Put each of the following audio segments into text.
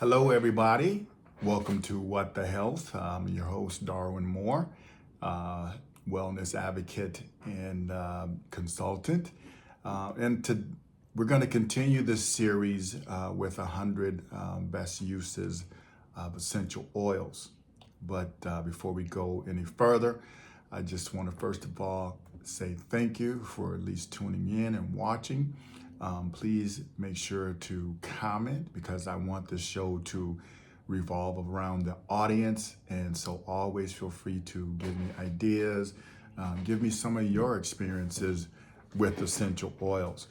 Hello, everybody. Welcome to What the Health. I'm your host, Darwin Moore, wellness advocate and consultant. We're going to continue this series with 100 best uses of essential oils. But before we go any further, I just want to first of all say thank you for at least tuning in and watching. Please make sure to comment because I want this show to revolve around the audience. And so always feel free to give me ideas, give me some of your experiences with essential oils.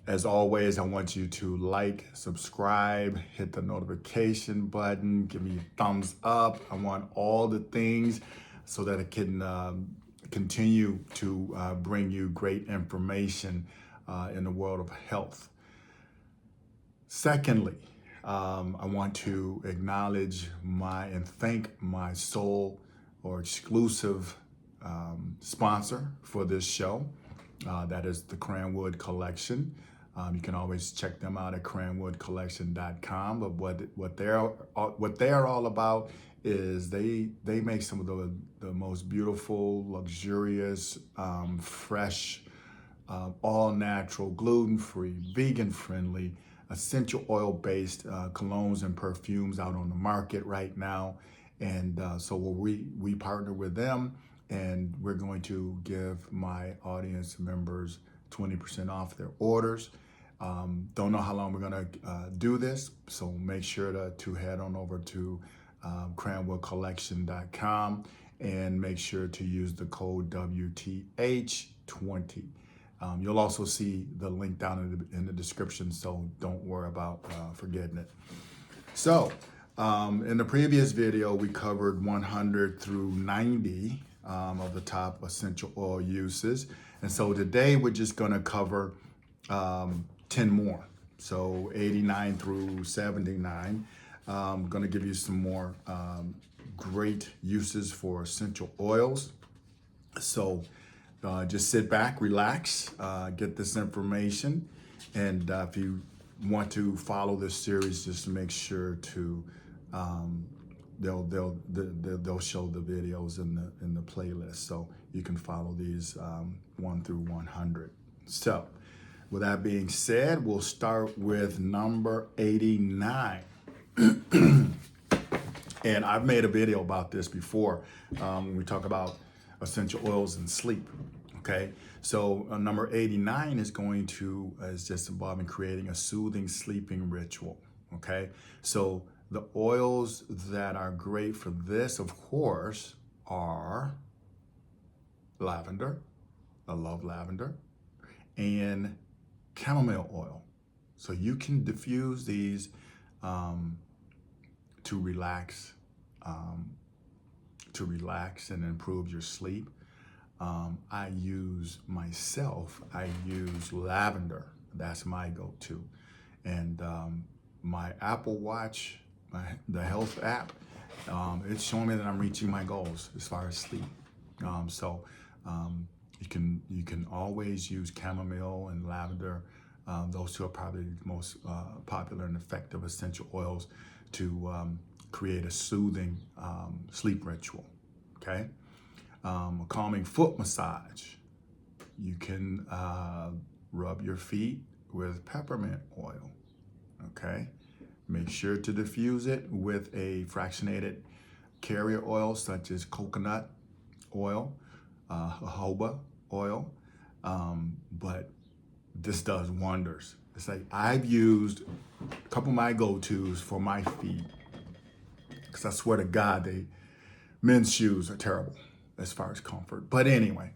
As always, I want you to like, subscribe, hit the notification button, give me a thumbs up. I want all the things so that it can continue to bring you great information in the world of health. Secondly, I want to acknowledge and thank my sole or exclusive sponsor for this show. That is the Cranwood Collection. You can always check them out at cranwoodcollection.com. But what they are all about is they make some of the most beautiful, luxurious, fresh, all natural, gluten-free, vegan-friendly, essential oil-based colognes and perfumes out on the market right now. And so we partner with them, and we're going to give my audience members 20% off their orders. Don't know how long we're going to do this, so make sure to head on over to cranwoodcollection.com and make sure to use the code WTH20. You'll also see the link down in the description, so don't worry about forgetting it. So, in the previous video, we covered 100 through 90 of the top essential oil uses. And so today we're just gonna cover 10 more. So 89 through 79. I'm gonna give you some more great uses for essential oils. So just sit back, relax, get this information. And if you want to follow this series, just make sure to they'll show the videos in the playlist, so you can follow these 1 through 100. So with that being said, we'll start with number 89. And I've made a video about this before when we talk about essential oils and sleep. Okay, so number 89 is just involving creating a soothing sleeping ritual. Okay, so the oils that are great for this, of course, are lavender. I love lavender, and chamomile oil. So you can diffuse these to relax and improve your sleep. I use lavender. That's my go-to. And my Apple Watch, the health app, it's showing me that I'm reaching my goals as far as sleep. You can always use chamomile and lavender. Those two are probably the most popular and effective essential oils to create a soothing sleep ritual. Okay. A calming foot massage. You can rub your feet with peppermint oil. Okay. Make sure to diffuse it with a fractionated carrier oil such as coconut oil, jojoba oil. But this does wonders. It's like I've used a couple of my go-tos for my feet, because I swear to God, men's shoes are terrible as far as comfort. But anyway,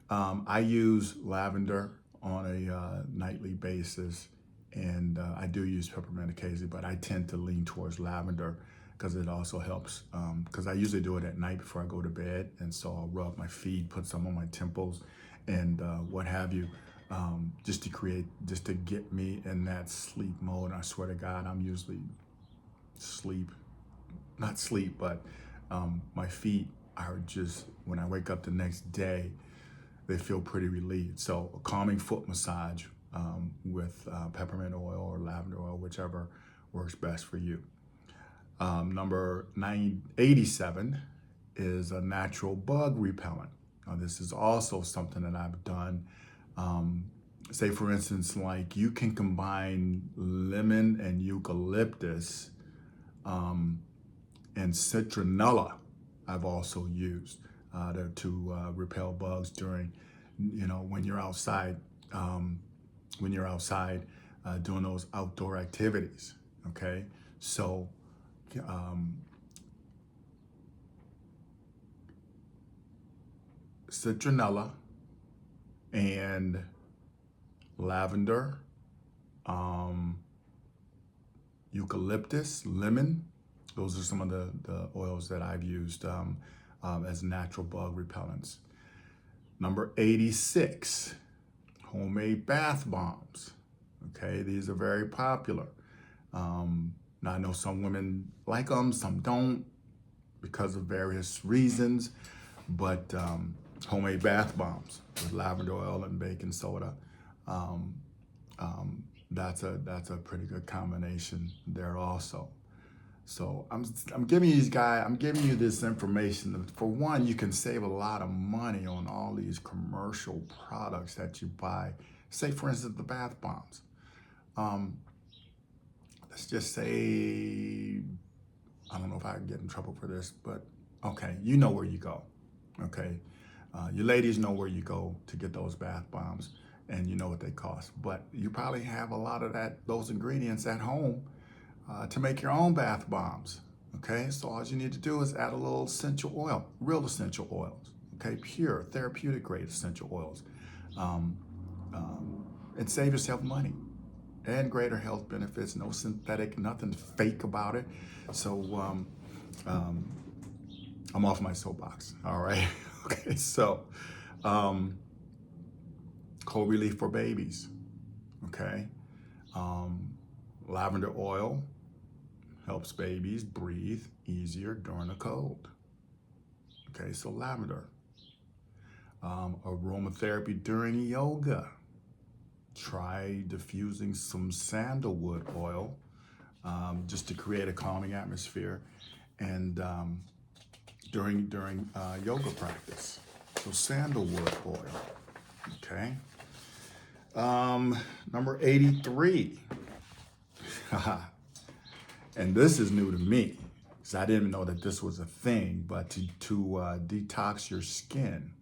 I use lavender on a nightly basis, and I do use peppermint occasionally, but I tend to lean towards lavender because it also helps, because I usually do it at night before I go to bed, and so I'll rub my feet, put some on my temples, and what have you, just to get me in that sleep mode. And I swear to God, I'm usually but my feet are just, when I wake up the next day, they feel pretty relieved. So a calming foot massage with peppermint oil or lavender oil, whichever works best for you. Number 987 is a natural bug repellent. Now, this is also something that I've done. Say, for instance, like you can combine lemon and eucalyptus and citronella. I've also used to repel bugs during, when you're outside, doing those outdoor activities. Okay, so citronella and lavender, eucalyptus, lemon. Those are some of the oils that I've used as natural bug repellents. Number 86, homemade bath bombs. Okay, these are very popular. Now I know some women like them, some don't, because of various reasons, but homemade bath bombs with lavender oil and baking soda, that's a pretty good combination there also. So I'm giving you this information. For one, you can save a lot of money on all these commercial products that you buy. Say, for instance, the bath bombs. Let's just say, I don't know if I can get in trouble for this, but okay, you know where you go. Okay, you ladies know where you go to get those bath bombs, and you know what they cost. But you probably have a lot of those ingredients at home to make your own bath bombs. Okay, so all you need to do is add a little essential oil, real essential oils. Okay, pure therapeutic grade essential oils, and save yourself money and greater health benefits. No synthetic, nothing fake about it. So I'm off my soapbox. All right. Okay. So cold relief for babies. Okay. Lavender oil helps babies breathe easier during a cold. Okay. So lavender. Aromatherapy during yoga. Try diffusing some sandalwood oil just to create a calming atmosphere, and during yoga practice. So sandalwood oil. Okay. Number 83. And this is new to me, because I didn't know that this was a thing. But to detox your skin,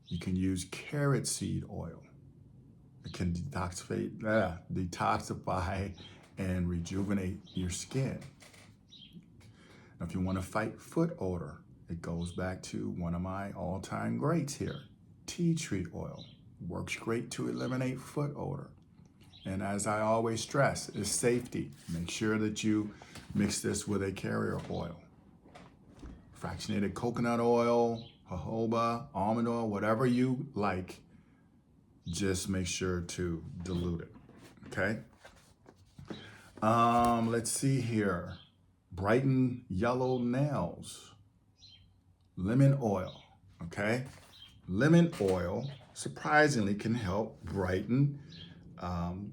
you can use carrot seed oil. It can detoxify and rejuvenate your skin. Now, if you want to fight foot odor, it goes back to one of my all-time greats here. Tea tree oil works great to eliminate foot odor. And as I always stress, is safety. Make sure that you mix this with a carrier oil. Fractionated coconut oil, jojoba, almond oil, whatever you like, just make sure to dilute it, okay? Let's see here. Brighten yellow nails. Lemon oil, okay? Lemon oil, surprisingly, can help brighten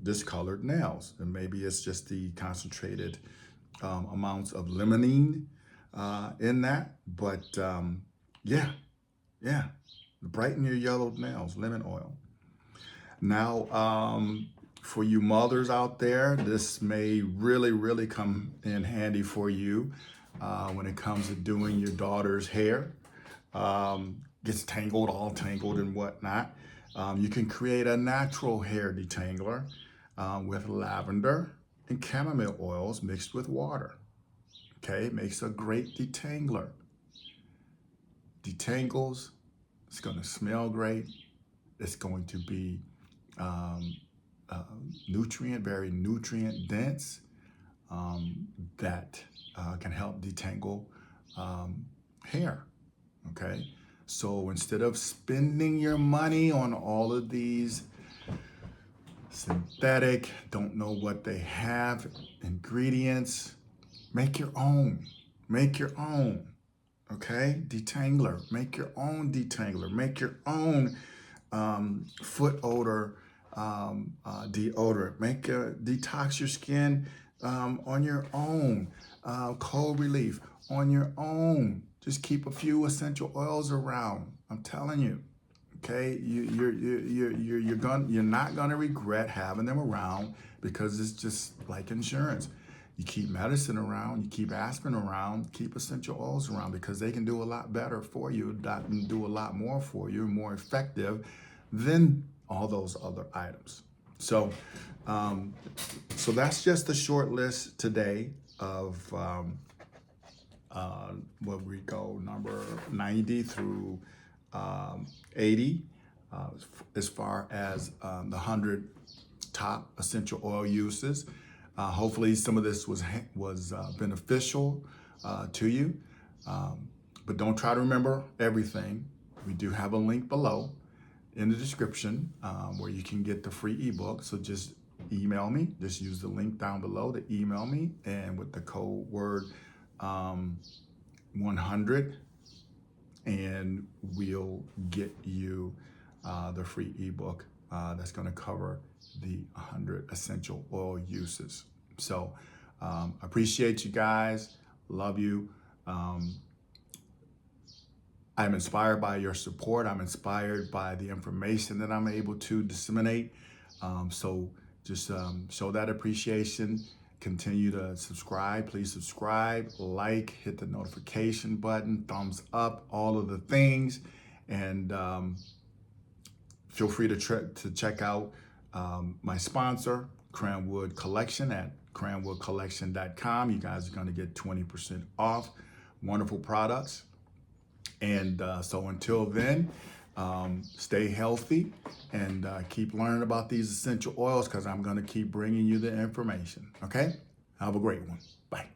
discolored nails. And maybe it's just the concentrated amounts of limonene in that. But yeah, brighten your yellowed nails, lemon oil. Now, for you mothers out there, this may really come in handy for you when it comes to doing your daughter's hair. Gets all tangled and whatnot. You can create a natural hair detangler with lavender and chamomile oils mixed with water. Okay, it makes a great detangler. Detangles, it's going to smell great. It's going to be very nutrient dense, that can help detangle hair. Okay, so instead of spending your money on all of these synthetic, don't know what they have ingredients, make your own. Okay, detangler. Make your own detangler. Make your own foot odor deodorant. Detox your skin on your own. Cold relief on your own. Just keep a few essential oils around. I'm telling you. Okay, you're not gonna regret having them around, because it's just like insurance. You keep medicine around, you keep aspirin around, keep essential oils around, because they can do a lot better for you, that can do a lot more for you, more effective than all those other items. So, so that's just a short list today of what we go number 90 through 80, as far as the 100 top essential oil uses. Hopefully some of this was beneficial to you, but don't try to remember everything. We do have a link below in the description where you can get the free ebook. So just email me. Just use the link down below to email me, and with the code word 100, and we'll get you the free ebook that's going to cover the 100 essential oil uses. So appreciate you guys. Love you. I'm inspired by your support. I'm inspired by the information that I'm able to disseminate. So just show that appreciation. Continue to subscribe. Please subscribe, like, hit the notification button, thumbs up, all of the things. And feel free to check out my sponsor, Cranwood Collection, at cranwoodcollection.com. You guys are going to get 20% off. Wonderful products. And so until then, stay healthy and keep learning about these essential oils, because I'm going to keep bringing you the information. Okay? Have a great one. Bye.